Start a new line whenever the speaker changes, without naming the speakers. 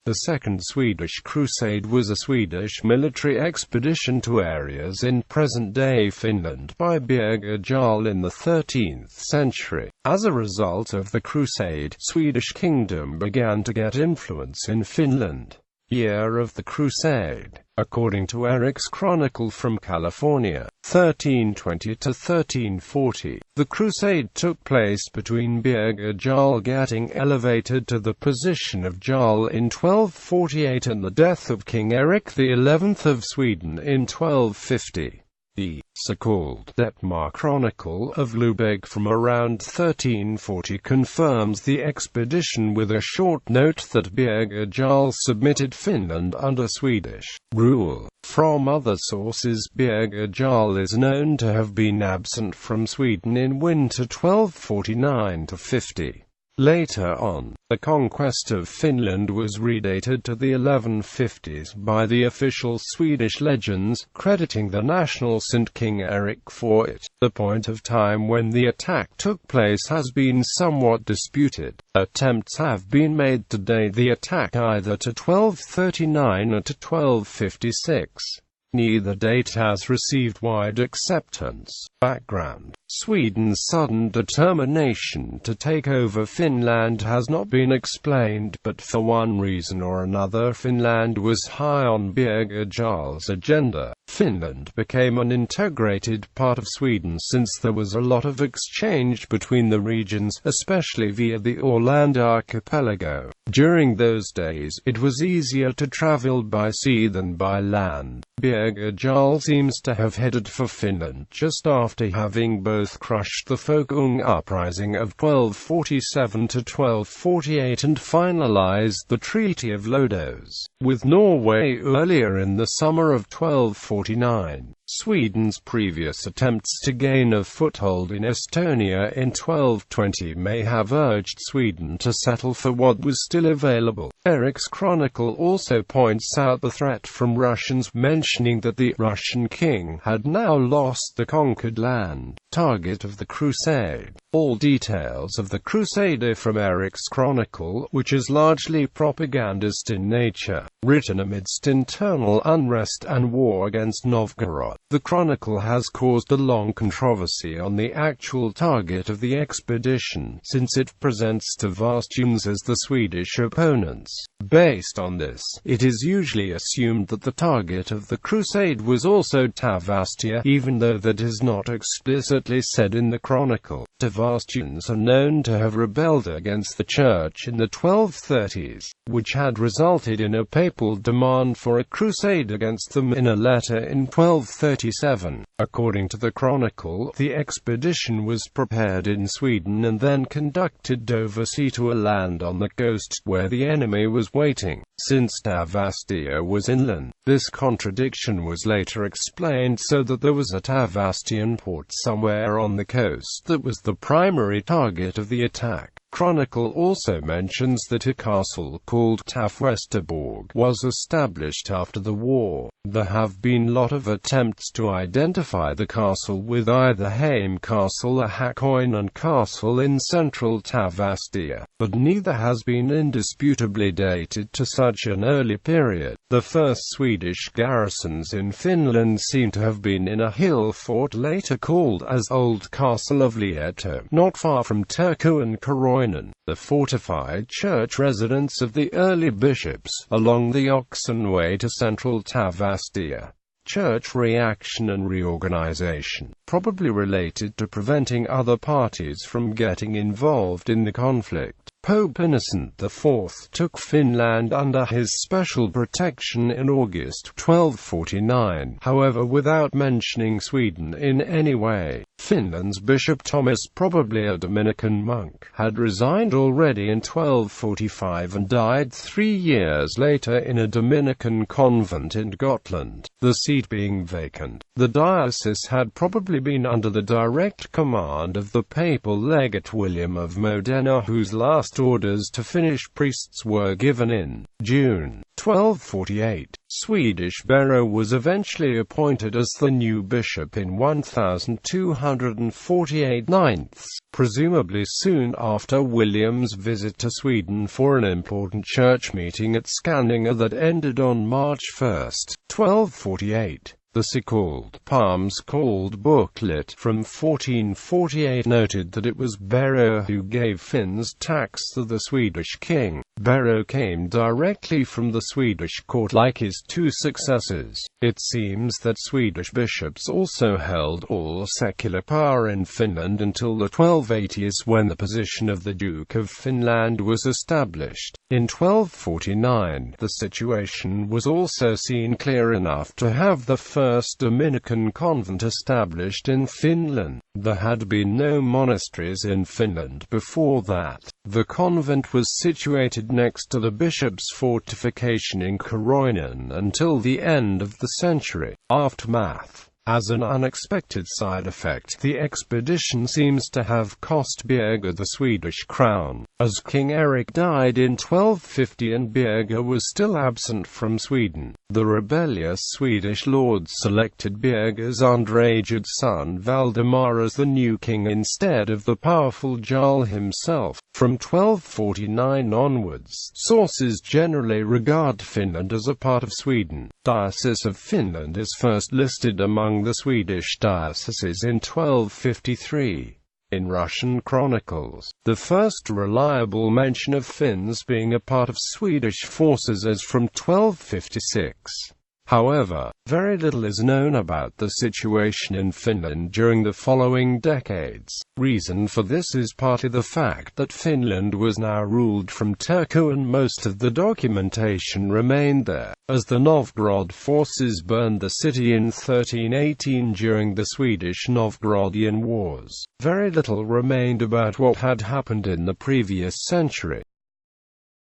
The Second Swedish Crusade was a Swedish military expedition to areas in present-day Finland by Birger Jarl in the 13th century. As a result of the Crusade, Swedish kingdom began to get influence in Finland. Year of the Crusade. According to Eric's Chronicle from California, 1320 to 1340, the crusade took place between Birger Jarl getting elevated to the position of Jarl in 1248 and the death of King Eric XI of Sweden in 1250. The so-called Detmar Chronicle of Lubeck from around 1340 confirms the expedition with a short note that Birger Jarl submitted Finland under Swedish rule. From other sources, Birger Jarl is known to have been absent from Sweden in winter 1249–50. Later on, the conquest of Finland was redated to the 1150s by the official Swedish legends, crediting the national saint King Eric for it. The point of time when the attack took place has been somewhat disputed. Attempts have been made to date the attack either to 1239 or to 1256. Neither date has received wide acceptance. Background: Sweden's sudden determination to take over Finland has not been explained, but for one reason or another Finland was high on Birger Jarl's agenda. Finland became an integrated part of Sweden since there was a lot of exchange between the regions, especially via the Åland archipelago. During those days, it was easier to travel by sea than by land. Birger Jarl seems to have headed for Finland just after having both crushed the Folkung uprising of 1247–1248 and finalized the Treaty of Lodås with Norway earlier in the summer of 1249. Sweden's previous attempts to gain a foothold in Estonia in 1220 may have urged Sweden to settle for what was still available. Eric's Chronicle also points out the threat from Russians, mentioning that the Russian king had now lost the conquered land. Target of the Crusade. All details of the Crusade are from Eric's Chronicle, which is largely propagandist in nature, written amidst internal unrest and war against Novgorod. The Chronicle has caused a long controversy on the actual target of the expedition, since it presents Tavastians as the Swedish opponents. Based on this, it is usually assumed that the target of the crusade was also Tavastia, even though that is not explicitly said in the Chronicle. Tavastians are known to have rebelled against the Church in the 1230s, which had resulted in a papal demand for a crusade against them in a letter in 1237. According to the Chronicle, the expedition was prepared in Sweden and then conducted oversea to a land on the coast, where the enemy was waiting. Since Tavastia was inland, this contradiction was later explained so that there was a Tavastian port somewhere on the coast that was the primary target of the attack. Chronicle also mentions that a castle called Tafvesterborg was established after the war. There have been a lot of attempts to identify the castle with either Heim Castle or Hakoinen Castle in central Tavastia, but neither has been indisputably dated to such an early period. The first Swedish garrisons in Finland seem to have been in a hill fort later called as Old Castle of Lieto, not far from Turku and Koroinen, the fortified church residence of the early bishops, along the Oxen Way to central Tavastia. Church reaction and reorganization, probably related to preventing other parties from getting involved in the conflict. Pope Innocent IV took Finland under his special protection in August 1249, however without mentioning Sweden in any way. Finland's Bishop Thomas, probably a Dominican monk, had resigned already in 1245 and died 3 years later in a Dominican convent in Gotland, the seat being vacant. The diocese had probably been under the direct command of the papal legate William of Modena, whose last orders to Finnish priests were given in June 1248. Swedish Birger was eventually appointed as the new bishop in 1248, presumably soon after William's visit to Sweden for an important church meeting at Skänninge that ended on March 1, 1248. The so-called Palms called booklet from 1448 noted that it was Birger who gave Finns tax to the Swedish king. Birger came directly from the Swedish court like his two successors. It seems that Swedish bishops also held all secular power in Finland until the 1280s, when the position of the Duke of Finland was established. In 1249, the situation was also seen clear enough to have the first Dominican convent established in Finland. There had been no monasteries in Finland before that. The convent was situated next to the bishop's fortification in Koroinen until the end of the century. Aftermath. As an unexpected side effect, the expedition seems to have cost Birger the Swedish crown, as King Erik died in 1250 and Birger was still absent from Sweden. The rebellious Swedish lords selected Birger's underaged son Valdemar as the new king instead of the powerful Jarl himself. From 1249 onwards, sources generally regard Finland as a part of Sweden. Diocese of Finland is first listed among the Swedish dioceses in 1253. In Russian chronicles, the first reliable mention of Finns being a part of Swedish forces is from 1256. However, very little is known about the situation in Finland during the following decades. Reason for this is partly the fact that Finland was now ruled from Turku and most of the documentation remained there. As the Novgorod forces burned the city in 1318 during the Swedish-Novgorodian Wars, very little remained about what had happened in the previous century.